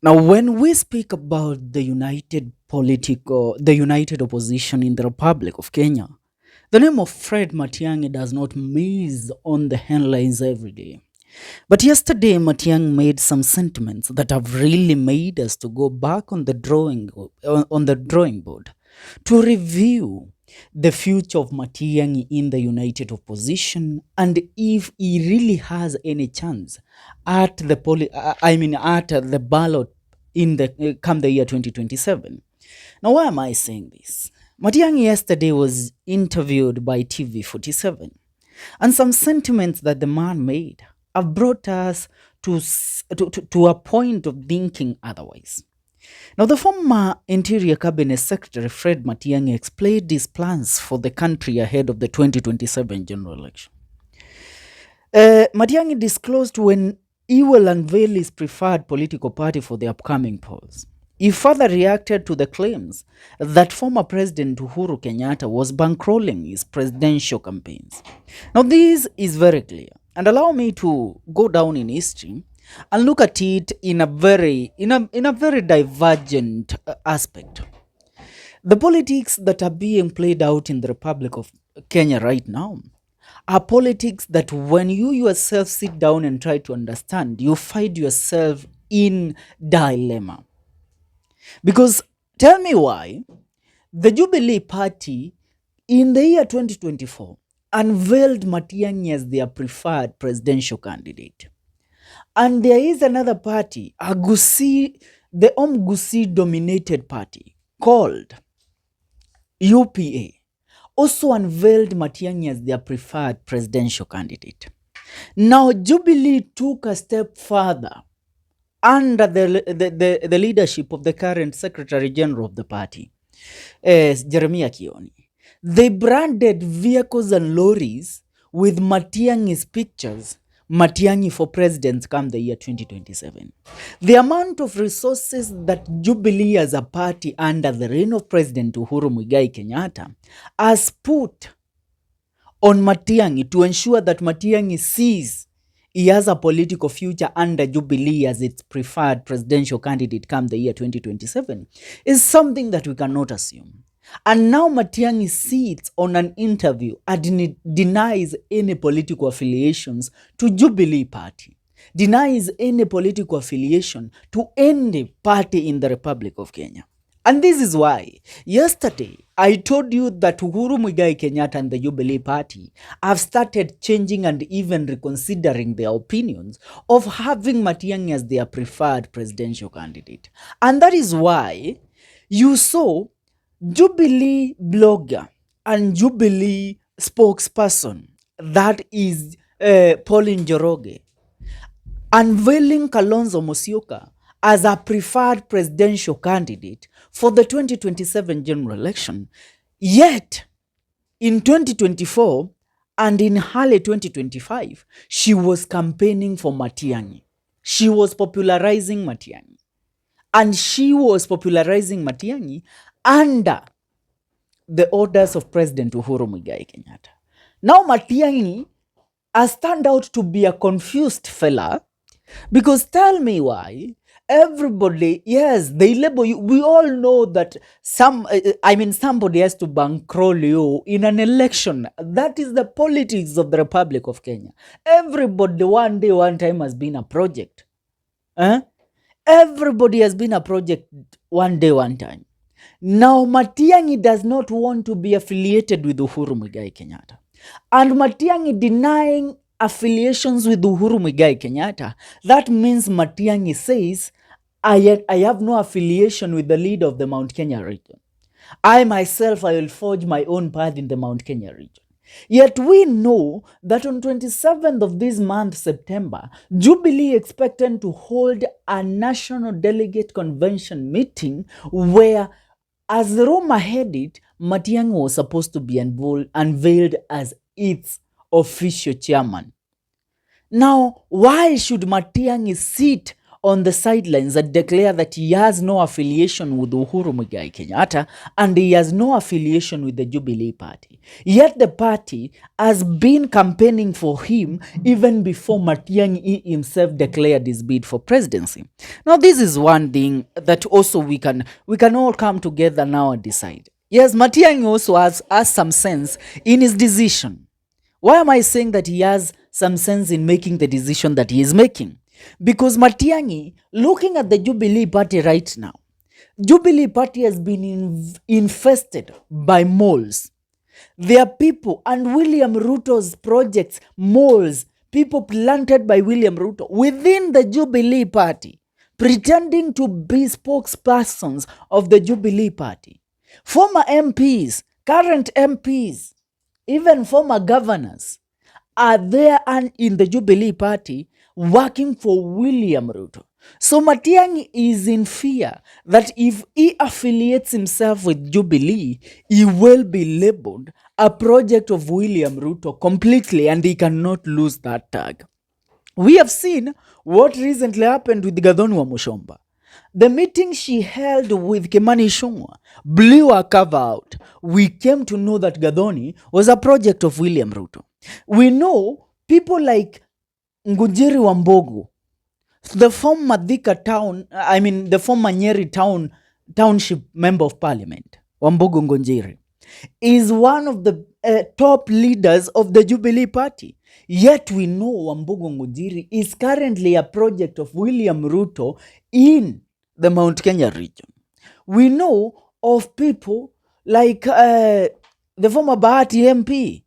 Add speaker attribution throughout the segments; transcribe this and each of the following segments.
Speaker 1: Now, when we speak about the united opposition in the Republic of Kenya, the name of Fred Matiangi does not miss on the headlines every day. But yesterday, Matiang made some sentiments that have really made us to go back on the drawing board to review the future of Matiang in the united opposition and if he really has any chance at the ballot in the come the year 2027. Now, why am I saying this? Matiang yesterday was interviewed by TV47, and some sentiments that the man made have brought us to a point of thinking otherwise. Now, the former Interior Cabinet Secretary Fred Matiangi explained his plans for the country ahead of the 2027 general election. Matiangi disclosed when he will unveil his preferred political party for the upcoming polls. He further reacted to the claims that former President Uhuru Kenyatta was bankrolling his presidential campaigns. Now, this is very clear, and allow me to go down in history and look at it in a very divergent aspect. The politics that are being played out in the Republic of Kenya right now are politics that when you yourself sit down and try to understand, you find yourself in dilemma. Because tell me why the Jubilee party in the year 2024 unveiled Matiangi as their preferred presidential candidate. And there is another party, the Gusii dominated party called UPA, also unveiled Matiangi as their preferred presidential candidate. Now, Jubilee took a step further under the leadership of the current Secretary General of the party, Jeremiah Kioni. They branded vehicles and lorries with Matiangi's pictures, Matiangi for president come the year 2027. The amount of resources that Jubilee as a party under the reign of President Uhuru Muigai Kenyatta has put on Matiangi to ensure that Matiangi sees he has a political future under Jubilee as its preferred presidential candidate come the year 2027 is something that we cannot assume. And now Matiangi sits on an interview and denies any political affiliations to Jubilee party, denies any political affiliation to any party in the Republic of Kenya. And this is why yesterday I told you that Uhuru Muigai Kenyatta and the Jubilee party have started changing and even reconsidering their opinions of having Matiangi as their preferred presidential candidate. And that is why you saw Jubilee blogger and Jubilee spokesperson, that is Pauline Njoroge, unveiling Kalonzo Musyoka as a preferred presidential candidate for the 2027 general election. Yet, in 2024 and in early 2025, she was campaigning for Matiangi. She was popularizing Matiangi. And she was popularizing Matiangi under the orders of President Uhuru Muigai Kenyatta. Now Matiangi has turned out to be a confused fella, because tell me why everybody, yes, they label you. We all know that somebody has to bankroll you in an election. That is the politics of the Republic of Kenya. Everybody one day, one time has been a project. Everybody has been a project one day, one time. Now, Matiangi does not want to be affiliated with Uhuru Muigai Kenyatta. And Matiangi denying affiliations with Uhuru Muigai Kenyatta, that means Matiangi says, I have no affiliation with the leader of the Mount Kenya region. I myself, I will forge my own path in the Mount Kenya region. Yet we know that on 27th of this month, September, Jubilee expected to hold a national delegate convention meeting where, as the rumor had it, Matiangi was supposed to be unveiled as its official chairman. Now, why should Matiangi sit on the sidelines that declare that he has no affiliation with Uhuru Muigai Kenyatta and he has no affiliation with the Jubilee party. Yet the party has been campaigning for him even before Matiangi himself declared his bid for presidency. Now, this is one thing that also we can all come together now and decide. Yes, Matiangi also has some sense in his decision. Why am I saying that he has some sense in making the decision that he is making? Because Matiangi, looking at the Jubilee party right now, Jubilee party has been infested by moles. There are people, and William Ruto's projects, moles, people planted by William Ruto within the Jubilee party, pretending to be spokespersons of the Jubilee party. Former MPs, current MPs, even former governors are there and in the Jubilee party working for William Ruto. So Matiangi is in fear that if he affiliates himself with Jubilee, he will be labeled a project of William Ruto completely and he cannot lose that tag. We have seen what recently happened with Gathoni wa Mushomba. The meeting she held with Kimani Ichung'wah blew her cover out. We came to know that Gathoni was a project of William Ruto. We know people like Ngujiri Wambogo, the former the former Nyeri township member of parliament, Wambogo Ngunjiri, is one of the top leaders of the Jubilee party. Yet we know Wambogo Ngunjiri is currently a project of William Ruto in the Mount Kenya region. We know of people like the former Bahati MP.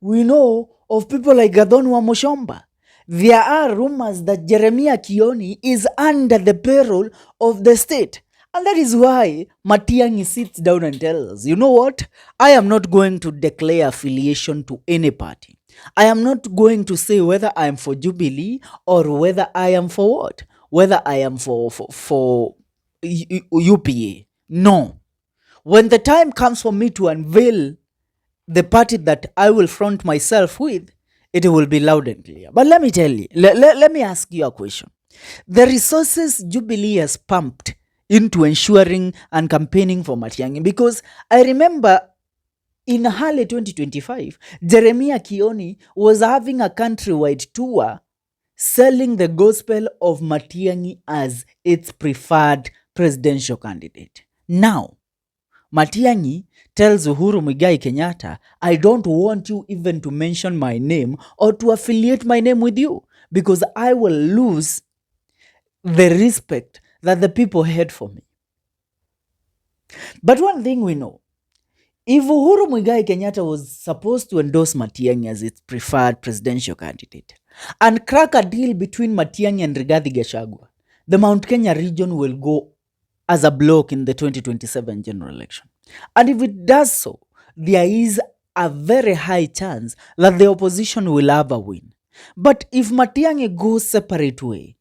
Speaker 1: We know of people like Gathoni wa Mushomba. There are rumors that Jeremiah Kioni is under the payroll of the state. And that is why Matiangi sits down and tells us, you know what? I am not going to declare affiliation to any party. I am not going to say whether I am for Jubilee or whether I am for what? Whether I am for UPA. No. When the time comes for me to unveil the party that I will front myself with, it will be loud and clear. But let me tell you, let me ask you a question. The resources Jubilee has pumped into ensuring and campaigning for Matiangi, because I remember in early 2025, Jeremiah Kioni was having a countrywide tour selling the gospel of Matiangi as its preferred presidential candidate. Now, Matiangi tells Uhuru Muigai Kenyatta, I don't want you even to mention my name or to affiliate my name with you because I will lose the respect that the people had for me. But one thing we know, if Uhuru Muigai Kenyatta was supposed to endorse Matiangi as its preferred presidential candidate and crack a deal between Matiangi and Rigathi Gachagua, the Mount Kenya region will go as a bloc in the 2027 general election. And if it does so, there is a very high chance that the opposition will have a win. But if Matiangi goes separate way,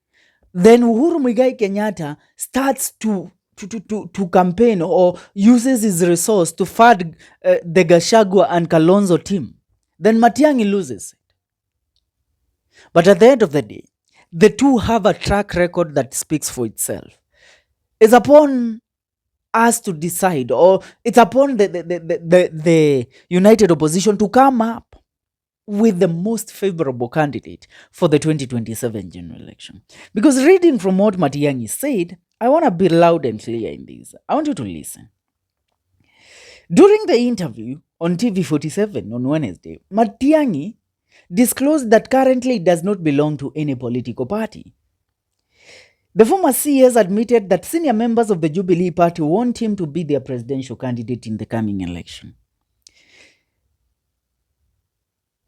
Speaker 1: then Uhuru Muigai Kenyatta starts to campaign or uses his resource to fund the Gachagua and Kalonzo team, then Matiangi loses it. But at the end of the day, the two have a track record that speaks for itself. It's upon us to decide, or it's upon the united opposition to come up with the most favorable candidate for the 2027 general election. Because reading from what Matiangi said, I want to be loud and clear in this. I want you to listen. During the interview on TV47 on Wednesday, Matiangi disclosed that currently it does not belong to any political party. The former CS admitted that senior members of the Jubilee party want him to be their presidential candidate in the coming election.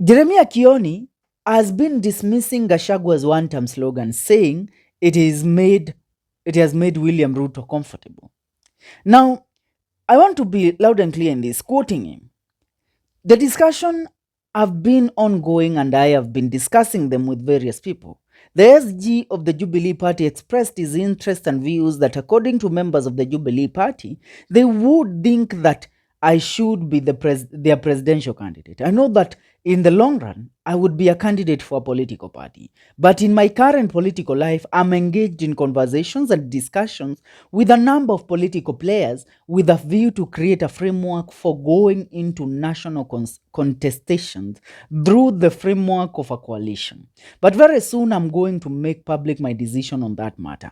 Speaker 1: Jeremiah Kioni has been dismissing Gachagua's one-term slogan, saying it has made William Ruto comfortable. Now, I want to be loud and clear in this, quoting him. The discussion have been ongoing and I have been discussing them with various people. The SG of the Jubilee party expressed his interest and views that according to members of the Jubilee party, they would think that I should be their presidential candidate. I know that in the long run, I would be a candidate for a political party. But in my current political life, I'm engaged in conversations and discussions with a number of political players with a view to create a framework for going into national contestations through the framework of a coalition. But very soon, I'm going to make public my decision on that matter.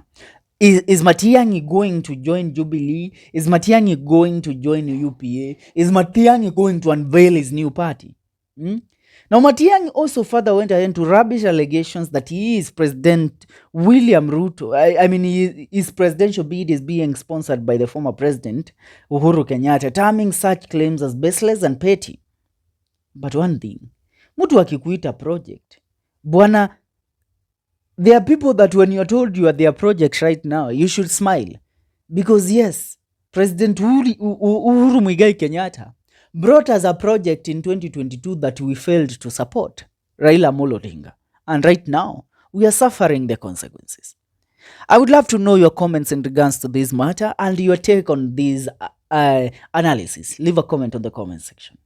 Speaker 1: Is Matiangi going to join Jubilee? Is Matiangi going to join UPA? Is Matiangi going to unveil his new party? Now, Matiangi also further went ahead to rubbish allegations that he is President William Ruto. I mean, his presidential bid is being sponsored by the former president, Uhuru Kenyatta, terming such claims as baseless and petty. But one thing, mtu akikuita project, bwana, there are people that when you're told you are their project right now, you should smile. Because yes, President Uhuru Muigai Kenyatta brought us a project in 2022 that we failed to support, Raila Amolo Odinga. And right now, we are suffering the consequences. I would love to know your comments in regards to this matter and your take on this analysis. Leave a comment on the comment section.